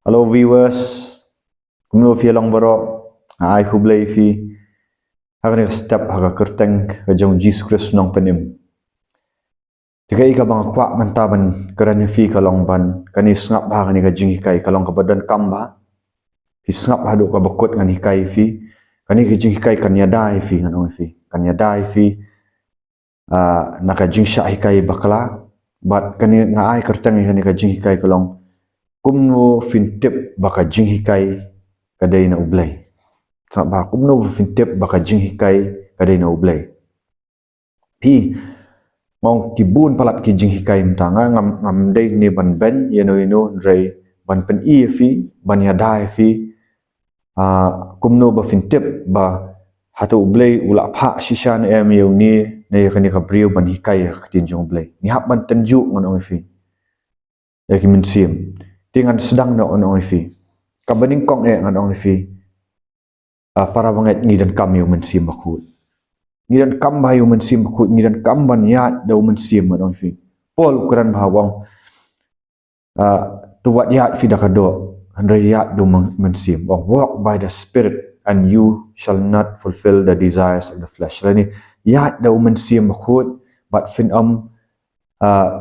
Hello viewers, kumno fi long baro, ai khublei fi, hagani step haga kerteng ke jong Jesus Christ nong penim. Jika ika bang kwa mantaban kerana fi kalong ban, kani sngap hagani ka jing hikai kalong ka badan kamba, fi sngap hadu ka bakut ngani hikai fi, kani ka jing hikai kan yadai fi nganong fi, kan yadai fi, naka jing syak hikai bakla, bat kani ngai kerteng kani ka jing hikai kalong kumno fintip baka jing hikai kadai na ublay. Sabah kumno fintip baka jing hikai kadai na ublay. Pi mau kibun palat ki jing hikai mtanga ngam dai ni ban ben yeno rei ban pen i fi ban ya dai fi kumno ba fintip ba hatu ublay ula pha shishan em yo ni ne kani ka briu ban hikai tin jong ublay. Ni hak ban tenju ngon fi. Ya ki min sim. Dengan sedang na on fi kabaning kong ngan on fi para banget ni dan kam yu mensim bakut ni dan kam ba yu mensim bakut ni dan kam ban ya da mensim on fi pol ukuran bawang tuwat ya fi da kado andre ya do mensim walk by the spirit and you shall not fulfill the desires of the flesh lani ya da mensim bakut bat fin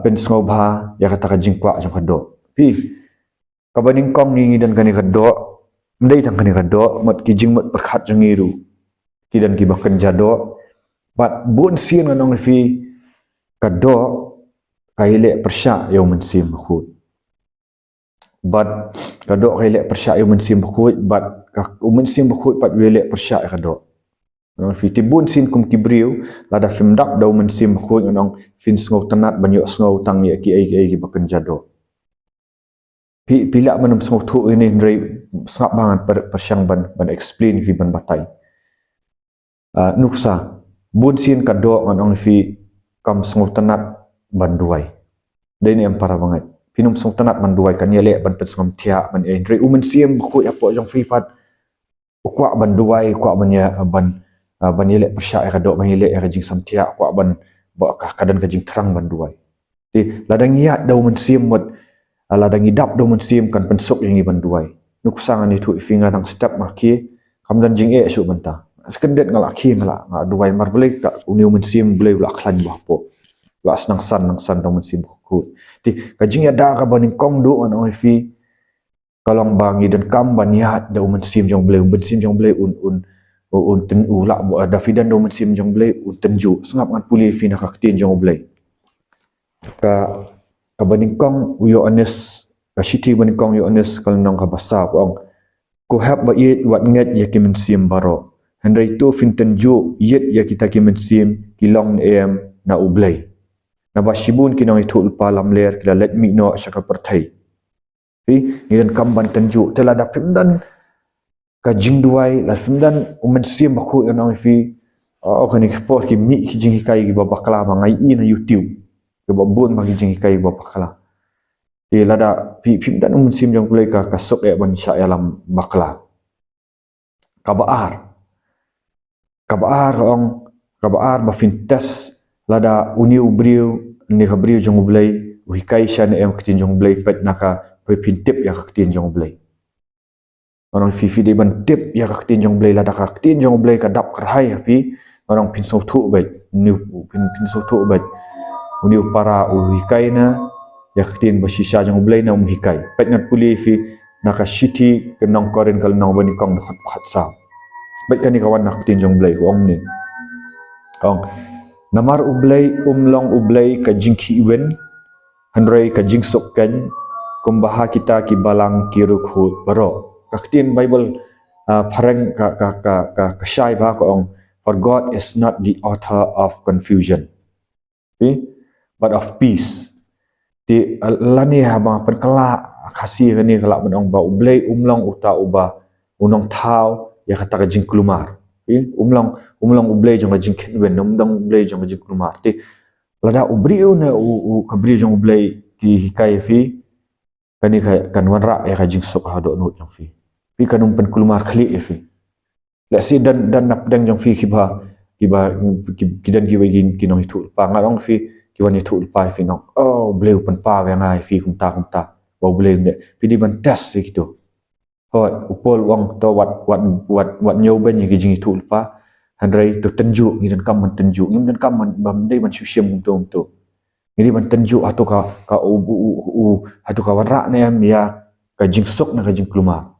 pen sngoba ya kata ka jingkwa jong kado pi kabaning kong ni dan kani kado mendai tang kani kado mat kijing mat perkhat jangiru kidan ki bakan jado bat bun sien nganong fi kado kaile persya yo mensim khut bat kado kaile persya yo mensim khut bat mensim khut pat wele persya kado nong fi tibun sin kum kibriu lada fimdak do mensim khut nganong fin sngo tanat banyo sngo tang ye ki bakan jado pilak manam sengok tu ini dari sengap banget persyang ban explain fi ban batai nuksa bun sin kado ngan fi kam sengok tenat ban duai dan ini yang parah banget pinum sengok tenat ban duai kan yelek ban pensengam tia ban dari umen siem bakut apa jong fi pat ukwa ban duai ukwa ban ya ban yelek persyak kado ban yelek rajing sam tia ukwa ban bakah kadan kajing terang ban duai di ladang iya da umen siem mod ladang idap do mensim kan pensuk yang iban duai nuksangan itu finga tang step maki kamdan jing su benta skendet ngalaki ngala duai mar boleh ka uniu mensim boleh ula klan bahpo la nang san do mensim ku ti kajing ya da ka baning kong do on fi kalong bangi dan kam ban ya do mensim jong boleh mensim jong boleh un ten ula da fidan do mensim jong boleh un tenju sengap ngan puli fi nak tin jong boleh ka kabaningkong uyo anes kasiti baningkong yo anes kalnong kabasa pong ko hap ba yet wat nget ya kimen sim baro hendai tu finten ju yet ya kita kimen sim kilong em na ublay na basibun kinong itu ulpa lamler kila let mi no syaka pertai pi ngidan kamban tenju tela da pimdan ka jingduai la pimdan umen sim bakhu nong fi kani sport ki mi ki jing hikai ki babakla mangai i na youtube babun bagi jing kai bapakala di lada pim dan musim jong kulai ka kasuk ya ban sya alam bakla kabaar ba fintes lada uni ubriu ni kabriu jong ulai hikai sya ne em kitin jong ulai pet naka pe pintip ya kitin jong ulai orang fifi de ban tip ya kitin jong ulai lada kitin jong ulai ka dap kerhai api orang pin so thu bai ni pin so thu bai uni para uhikai na yaktin basisya jang ublay na umhikai pet ngat puli fi naka shiti kenong korin kal nong bani kong nakhat khatsa bet kani kawan nak tin jang ublay ong ni ong namar ublay umlong ublay ka jingki iwen handrai ka jingsok ken kumbaha kita ki balang kiruk hut baro kaktin bible parang ka syai ba ko ong for God is not the author of confusion but of peace. Di lani habang penkala kasih kani kala menong ba ublay umlong uta uba unong tau ya kata kajing kelumar. Umlong ublay jong kajing kenwen umdong ublay jong kajing kelumar. Ti lada ubriu na kabriu jong ublay ki hikai fi kani kan wanra ya kajing sok hado not jong fi. Pi kanum pen kelumar kali fi. Lasi dan napdang jong fi kiba kidan kiwagin kinong itu pangarong fi kiwan itu ulpai fi nong oh bleu pen pa wengai fi kumta bau boleh ne pidi ban test gitu hot upol wang to wat nyoben ye gijing itu lupa handrai to tenju ngidan kam man tenju ngidan kam man bam dei man syusyem untuk ngiri man tenju atau ka u atau ka warra ne am ya ka jing sok na ka jing keluma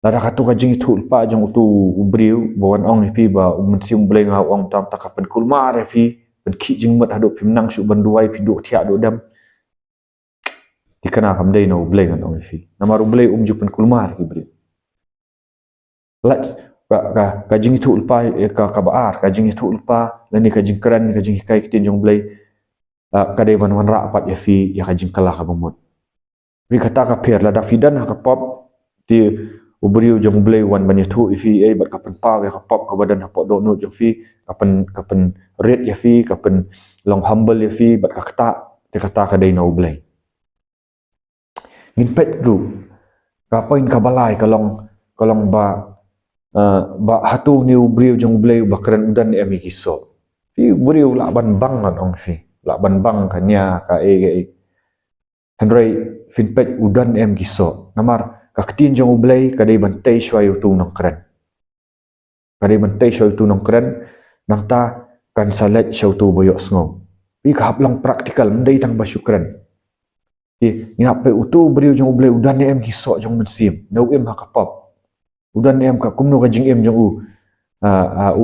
lada katu ka jing itu lupa jang utu ubriu bawan ong pi ba mun sim boleh ngau ong tam takapan keluma re pi ben ki jing mat hadu pi menang su banduai pi do tia do dam dikana kam dei no boleh ngan ong pi namaru boleh jupan keluma ki bri lat ka jing itu ulpa ka baar ka jing itu ulpa lani ka jing keran ka jing hikai kitin jong blai ka dei ban wan ra pat ya fi ya ka jing kala ka bamut wi kata ka pher la da fidan ka pop ti ubriu jong blai wan ban itu ifi bat ka pen pa ka pop ka badan pop do no jong fi ka pen red ya fi ka pen long humble ya fi bat ka kata te kata ka dei no blai ngin pet group ka point ka balai ka long ba hatu ni ubriu jong blai bakran udan emi kiso fi ubriu la ban bang ngan ong fi la ban bang kanya ka handrai finpet udan em kiso namar ka ktin jong blai ka dei ban tei shwai tu nong kran ka dei ban tei shwai tu nong kran nang ta kan salet shau tu boyok sngo fi ka haplang praktikal mendei tang ba syukran ki ngap pe utu ubriu jong blai udan em kiso jong mensim no em ha ka pop udan em ka kumno ka jing em jong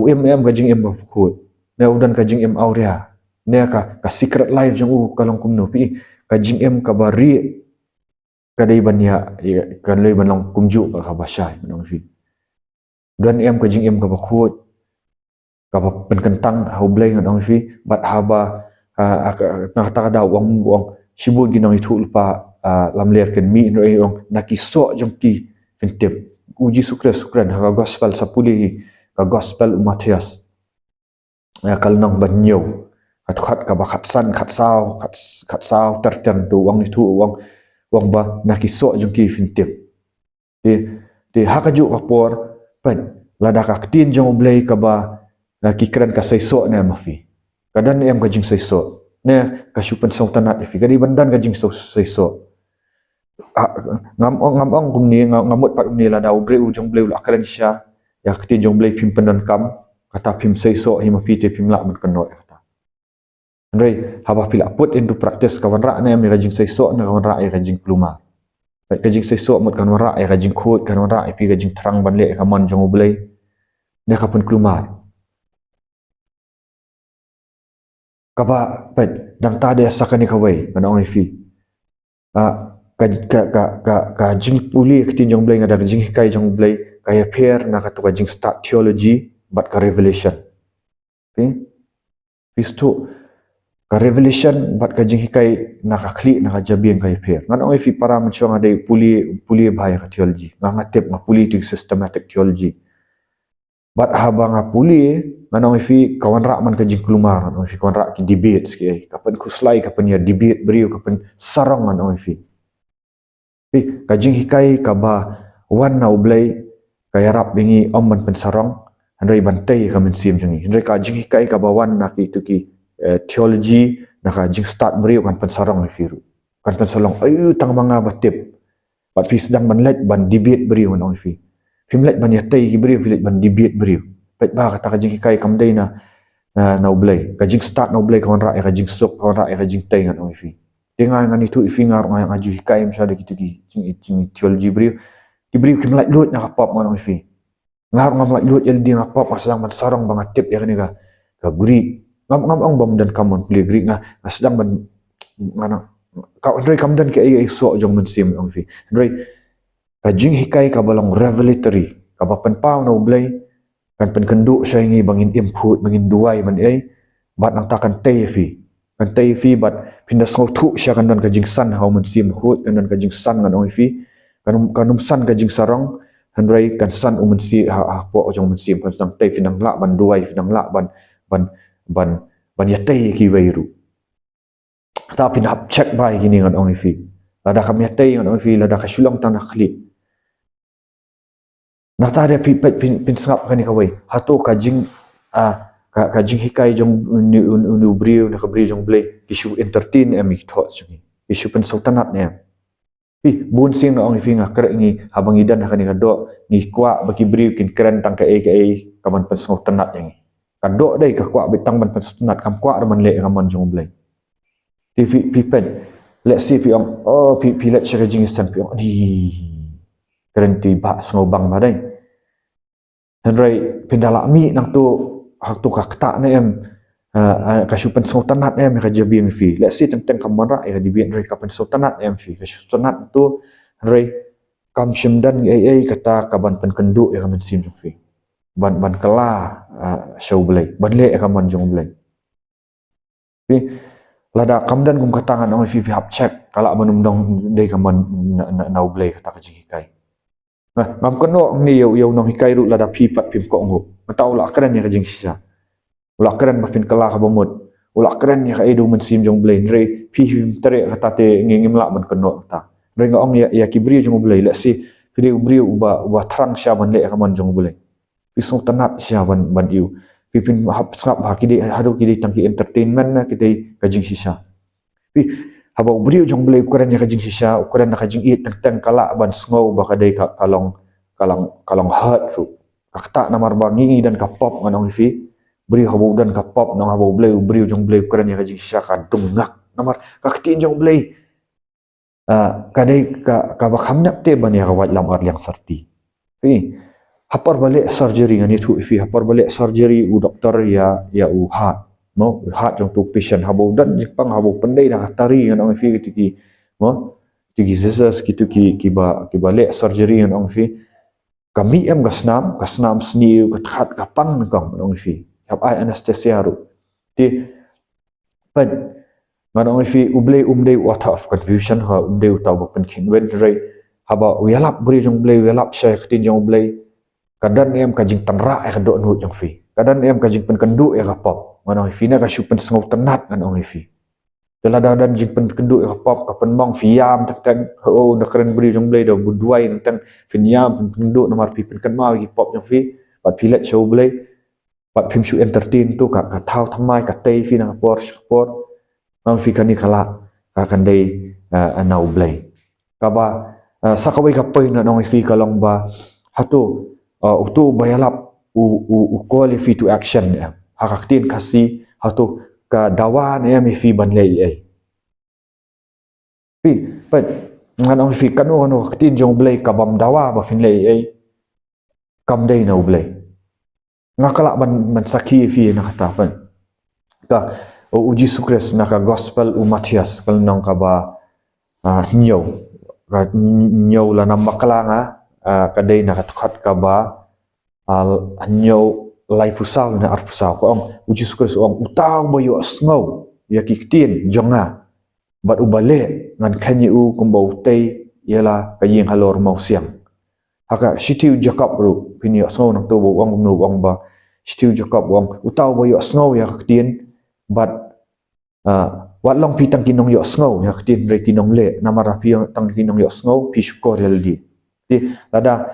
em ka jing em ba khut ne udan ka jing em aurea ne ka secret life jong kalong kumno pi ka jing em ka bari ka dei ban ya kan lei ban long kumju ka basai manong fi udan em ka jing em ka ba khut ka ba pen kentang hau blai ngang fi bat haba na ta da wang shibul ginong itu lupa lam ler ken mi no ong nakiso jong ki fintep uji sukran ha gospel sapuli ka gospel Matias ya kalnong banyo khat ka ba khat sao tertem tu wang itu wang ba nakiso jong ki fintep de hakaju kapor pen lada ka tin jong blai ka ba kikran ka saiso ne mafi kadan em ka jing saiso ne ka syupen song tanat fi kadi bandan ka jing saiso ngam kumni ngamut pat umni la dau bre ujong bleu la kran sha ya kti jong blei phim pendan kam kata phim seiso hima pi te phim la man kanoi kata andrei haba pila put into practice kawan ra ne mi rajing seiso na kawan ra ai rajing pluma ka jing seiso mot kawan ra ai rajing khut kawan ra ai pi rajing terang ban le ka man jong blei ne ka pun klumar kaba pet dang ta de sakani kawai manong fi ka jing puli ktin jong blai ngada jing kai jong blai kaya pair na ka to ka jing start theology but ka revelation okay pistu ka revelation but ka jing kai na ka kli na ka jabien kaya pair ngan oi fi para menchuang ade puli bahaya ka theology ngatep nga puli to systematic theology but haba nga puli ngan oi fi kawan ra man ka jing kelumar oi fi kawan ra ki debate ski kapan kuslai kapan ya debate beriu kapan sarang ngan oi fi ka jing hikai ka ba wan na ublai kaya rap bingi omman pensarong handai bantai ka mensim jungi handai ka jing hikai ka ba wan na ki tu ki theology na ka jing start beriu kan pensarong firu kan pensalong ayu tang manga batip pat fi sedang banlet ban debate beriu on fi fimlet ban ya tai ki beriu filet ban debate beriu pet ba kata ka jing hikai kam dei na ublai ka jing start na ublai kawan ra ka jing sok kawan ra ka jing tai ngan on fi dengar ngan itu ifingar ngai ngaju hikai msada gitu ki jing theology beriu kibri kim like lut na kapap manong fi ngar ngam like lut yel di ngapap asang man sarong bang atip ya ni ka guri ngam ang bam dan kamon pli gri nga asdang ban mana ka andrei kam dan ke ai so jong men sim ong fi andrei ka jing hikai ka balong revelatory ka ba pen pau no blai kan pen kendu sai ngi bangin input bangin duai man ai bat nang takan tei fi kan tei fi bat pindas ngau thu sya kan dan ka jing san hau men sim khut kan dan ka jing san ngan ong fi kanum san ka jing sarong handrai kan san umun si ha po ojong mun sim kan sang tei finang la ban duai finang la ban ya tei ki weiru ta pin hap check bai gini ngan ong fi lada kam ya tei ngan ong fi lada ka shulang tanah khli na ta de pin sngap kan ka wei hato ka jing ka jing hikai jong nu briu na ka bri jong blai ki shu entertain emi thot sungi ki shu pen sultanat ne Pi bun sing no ong fi ngakre ngi habang idan hakani kado ngi kwa baki bri kin keren tang ka kaman pensong tenat yang kado dai ka kwa bitang ban pensong tenat kam kwa man le kaman jong blai ti pi pen let's see pi ong oh pi let share jing stan pi ong di keren ti ba snobang ma dai henry pindala mi nang tu hak tu kakta na em kasupan sultanat em ka jabing fi let's see tentang kamara ya di bian ka pen sultanat em fi sultanat tu henry kam shimdan ai kata kaban pen kendu ya kaman sim fi ban kala show blai ban le kaman jong blai pi lada kamdan kum katangan ong fi hap check kala manum dong dei kaman nau blai kata ka jing kai ngam kono ni yo nong hikai ru lada pi pat pim ko ngo matau la keren ya ka jing sisa ulak keren mafin kala ka bomot ulak keren ya ka edu men sim jong blai re pi tere kata te ngingim la man kono ta re ngong ya kibri jong blai la si piri ubri uba trang sha man le ka man jong blai pisong tanat sha ban iu pipin hap skap ha kidi hadu kidi tangki entertainment na kidi kajing sisa pi haba ubri jong blai keren ya kajing sisa keren na kajing it tang kala ban sngow ba kadai ka kalong hat ru akta namar bangi dan kapop nganong fi beri habo dan kapop nang habo blai beri jong blai keren ya kajing sisa ka dungak namar kakti jong blai kadai ka bakham nak te ban ya wat lam ar yang sarti pi hapar balik surgery ngani thu fi hapar balik surgery u doktor ya u hat no hat jong tu patient habo dan jipang habo pandai dah tari ngan ong fi ki no tiki jesus gitu ki balik surgery ngan ong fi kami em gasnam sni ka khat ka pang ngong ong fi hab ai anesthesia ru ti pen ngan ong fi ublei umdei water of confusion ha umdei utaw pen khin wen rei haba welap beri jong blai welap syai ktin jong blai kadan em kajing tanra ka do nu jong fi kadan em kajing pen kendu ya kapop ngan ong fi na ka syupen sengau tenat ngan ong fi teladadan jing pen kendu ya kapop ka pen mong fiam teng ho na keren beri jong blai do buduai teng finyam pen kendu namar pi pen kan ma ki pop jong fi pat pilet show blai pat phim shu entertain tu ka thau thamai ka tei fi na por ang fi kani khala ka kan dei anau blai ka ba sakawai ka poi na nong fi ka long ba hatu utu bayalap u qualify to action hakaktin kasi hatu ka dawan em fi ban lei ai pi pat ngan fi kanu haktin jong blai ka bam dawa ba fin lei ai kam dei nau blai ngakala ban sakhi fi na kata pan ka uji sukres na ka gospel u Matias kal nong ka ba nyau la nam bakalanga kadai na khat ka ba nyau lai pusau na ar pusau ko ong uji sukres ong utaw boyo sngow ya kiktin jonga bat ubale ngan khanyi u kumbau tei yela kaying halor mau siang haka shitiu jakap ru pini sngow nang to bo ong nu ong ba shitiu jakap ong utaw boyo sngow ya kiktin bat wat long pi tang kinong yo sngow ya ktin re kinong le namara pi tang kinong yo sngow pi syukor di ti lada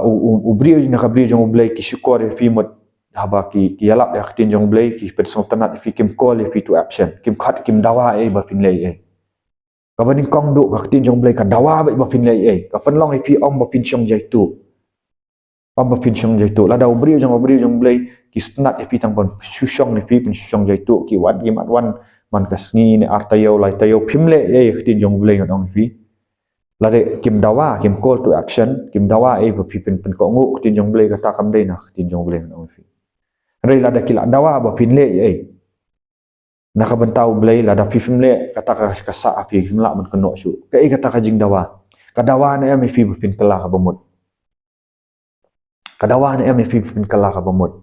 ubri na kabri jong blai ki syukor pi mot haba ki yalap ya ktin jong blai ki person tanat fi kim call pi to action kim khat kim dawa ba pin le ka baning kong do ka ktin jong blai ka dawa ba pin le ka pen long pi om ba pin chong jaitu om ba pin chong jaitu lada ubri jong blai ki snat pi tang bon syushong pi pin syushong jaitu ki wat ki mat wan man kasngi ni artayo lai tayo phimle ktin jong blai ngong fi lade kim dawa kim call to action kim dawa ba pin pen ko ngu ktin jong blai kata kam dei na ktin jong blai ngong fi rei lada kila dawa ba pin le nakabantau blai lada phimle kata ka sa api phimla man kono su ka kata ka jing dawa ka dawa na em fi pin kala ka bomot ka dawa na em fi pin kala ka bomot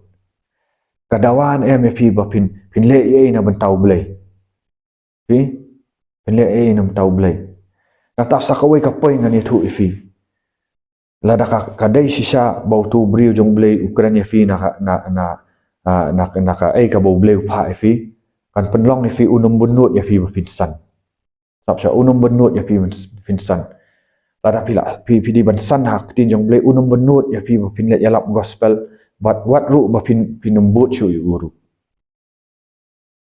ka dawa na em fi ba pin le na bantau blai pi pin le na bantau blai nata sakawai ka poi ngani thu ifi lada ka dai sisa bau tu brio jong blai ukrania fi na ka ka bau blai pha ifi kan penlong ifi unum bunut ya fi pinsan sabsa unum bunut ya fi pinsan lada pi di bansan hak tin jong blai unum bunut ya fi pinlet yalap gospel but what ru ba pinum but chu uru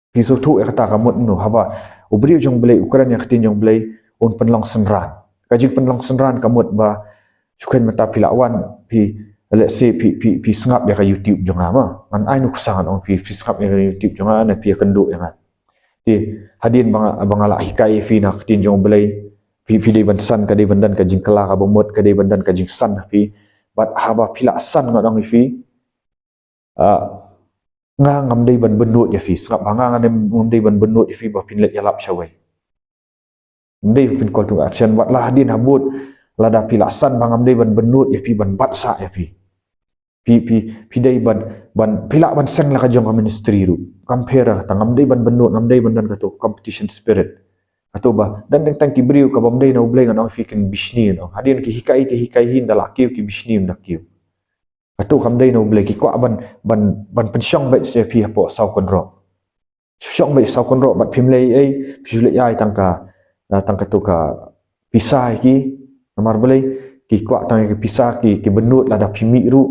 piso thu kata kamut no haba ubri jong blai ukrania tin jong blai un penlong senran kajing penlang senran kamut ba sukan mata pilawan pi let's say pi sengap ya ka YouTube jonga ma man ai nu kusangan ong pi sengap ya ka YouTube jonga na pi kenduk ya di hadin bang ala hikai fi nak tinjong belai pi dei bansan ka dei bandan ka jing kala ka bomot ka dei bandan ka jing san pi bat haba pila san ngadong fi nga ngam dei ban benut ya fi sengap nga ngam dei ban benut ya fi ba pin let yalap syawai dei pin call to action wat lah hadin habut lada pila san bangam dei ban benut ya pi ban batsa ya pi dei ban pila ban seng la ka jong ka ministry ru compare tangam dei ban benut ngam dei ban dan ka to competition spirit atau bah dan tang ki briu ka bam dei na ubleng ang fi ken bishni no hadin ki hikai hin dala kiu ki bishni na kiu atau kam dei na ubleng ki kwa ban pensyong bai se pi hapo sau kon ro syong bai sau kon ro bat phim lei ai phi le ai tang ka to ka pisai ki namar belai ki kwa tang ki pisah ki benut la da phimi ru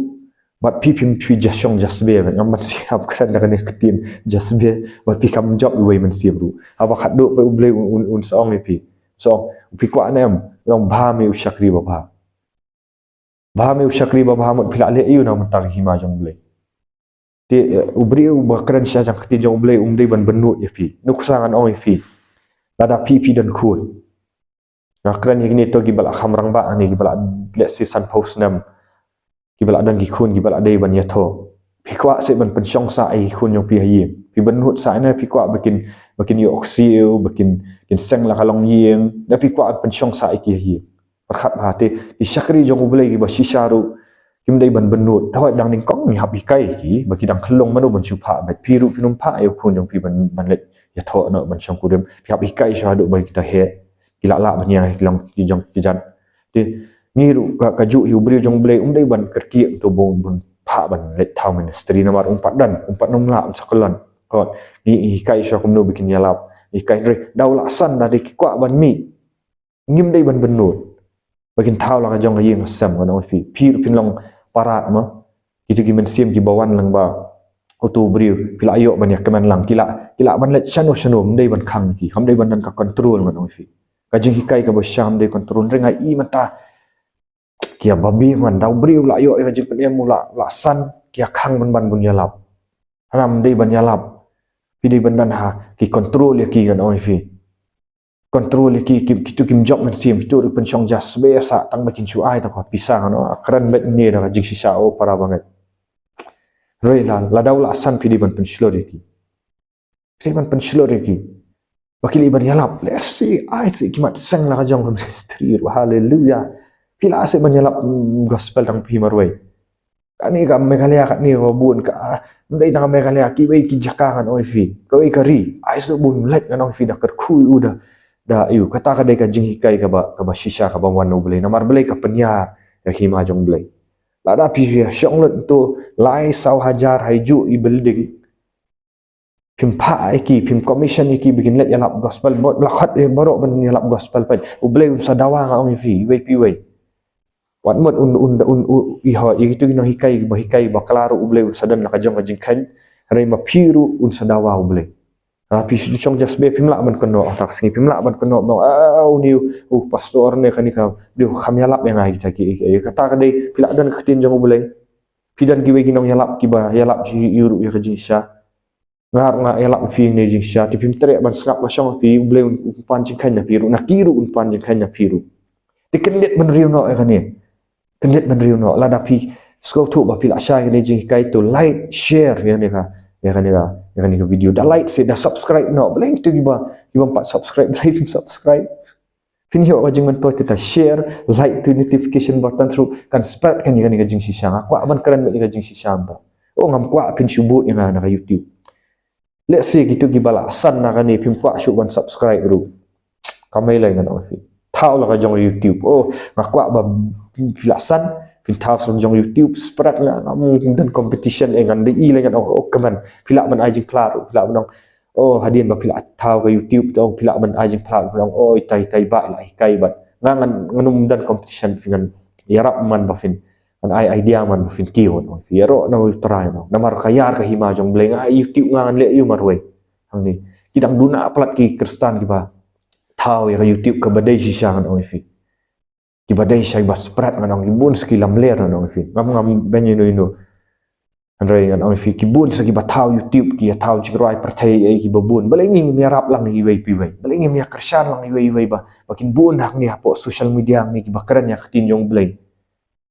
bat phim jasyong jasbe ngam mat siap kan da kan ketin jasbe bat pi kam job we man siap ru aba khat do pe ublei un song pi so pi kwa nem long bha me ushakri baba mot phila le yu na mata hima jong blei te ubri ba kran sha jang ketin jong blei umdei ban benut ya pi nuk sangan ong pi lada pi dan khul na kran ni to gibal khamrang ba ani gibal let's say sun post nam gibal dan gikhun gibal dei ban yatho pikwa se ban pensyong sa ai khun yong pi hayim pi benut sa na pikwa bakin yo oksiu bakin seng la kalong yeng da pikwa pensyong sa ai ki hayim perkhat ba te di syakri jong ublei gi ba shisharu kim dei ban benut thawai dang ning kong ni hab ikai ki baki dang khlong manu ban chu pha ba piru pinum pha ai khun jong pi ban let yatho no ban syong kudem pi hab ikai sha do ba kita he kila la banya kilang ki jong ki jan te ngiru ka ju hi ubri jong blei dei ban kerki to bon pha ban let thau ministry namar umpat nom la sakalan hot ni kai sha kum no bikin yalap ikai re daula san da ki kwa ban mi ngim dei ban benut bakin thau la ka jong ka yeng sam ka no pi pin long parat ma kitu ki men sim ki bawan lang ba otu briu pila ayo ban yak man lang kila ban let chano dei ban khang ki kham dei ban dan ka control ma no fi ka jing hikai ka bo sham dei control rengai I mata kia babi man dau briu la yo ka jing pen mula la san kia khang ban bun yalap ram dei ban yalap pi dei ban dan ha ki control ya ki kan oi fi control ya ki tu kim job man sim tu pen syong jas besa tang bakin chu ai ta ko pisang no akran bet ni da jing sisa o para banget roi la dau la san pi dei ban pen slor ki pi ban pen slor ki bakil iban yalap let's see I see kimat sang la ka jong ministry hallelujah pila ase menyalap gospel tang pi marwai ani ka megalea kat ni robun ka ndai tang megalea ki wei ki jakangan oi fi ko wei kari ai so bun let nang fi dak khu udah da yu kata ka dei ka jing hikai ka ba shisha ka ba wan no blei namar blei ka penya ya hima jong blei la da pi ya syong let tu lai sau hajar haiju I building pim pha ki pim commission ki bikin let yalap gospel bot lakhat borok ban yalap gospel pai ublei un sadawa nga ong fi wei pi wei wat mot un iho itu no hikai baklaru ublei sadan la kajong kajing kan rai ma piru un sadawa ublei rapi chong jasbe pimla ban kono tak singi pimla ban kono no ni pastor ne kanika dia khamyalap yang ai taki kata ka dei pila dan ketin jong ublei pidan ki wei kinong yalap ki ba yalap ji yuru ya kajing sha ngar nga yalap fi ne jing sha ti pim tre ban skap la syong pi ublei un pan jing kan na piru na kiru un pan jing kan na piru dikendet ban riu no ka ni kendet ban riu no la da pi sko tu ba pila sha ni jing kai to like share ya ni ka video da like se da subscribe no blank tu giba 4 subscribe like subscribe pin hiyo ka jing man po ta share like tu notification button through kan spread kan ni ka jing sisang kwa ban kran me ka jing sisang ba o ngam kwa pin subut ni na ka YouTube let's say gitu gibala san na ka ni pin kwa shu ban subscribe ru kamay lai na no fi thao la ka jong YouTube oh ngakwa ba pilasan pintaw sa jong YouTube spread la ngam dan competition engan di ile kan oh kaman pila man ajing plaru pila man oh hadin ba pila thao ka YouTube dong pila man ajing plaru dong oh tai ba la kai ba ngangan nganum dan competition fingan yarap man ba fin an ai idea man ba fin kiwo no yaro na try no namar kayar ka hima jong bleng ai YouTube ngangan le yu marwai hang ni kidang duna plat ki kristan ki ba thao ya YouTube ka badai sisang oi fi Kibadai siya iba spread nganong ibun sa kilam ler nganong ifi. Ngam benyo ino. Andrei nganong ifi kibun sa kiba tao YouTube kia tao chikroi pertai ai kibabun. Balingin mi rap lang ni iway piway. Balingin mi kersan lang iway ba. Bakin bun hak ni hapo social media ni kiba keren ya ketinjong belai.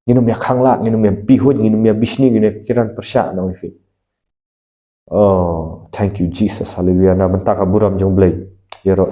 Nginu mi khanglat, nginu mi pihut, nginu mi bisni, nginu kiran persya nang ifi. Oh, thank you Jesus. Hallelujah. Na bentaka buram jong belai. Ya roh,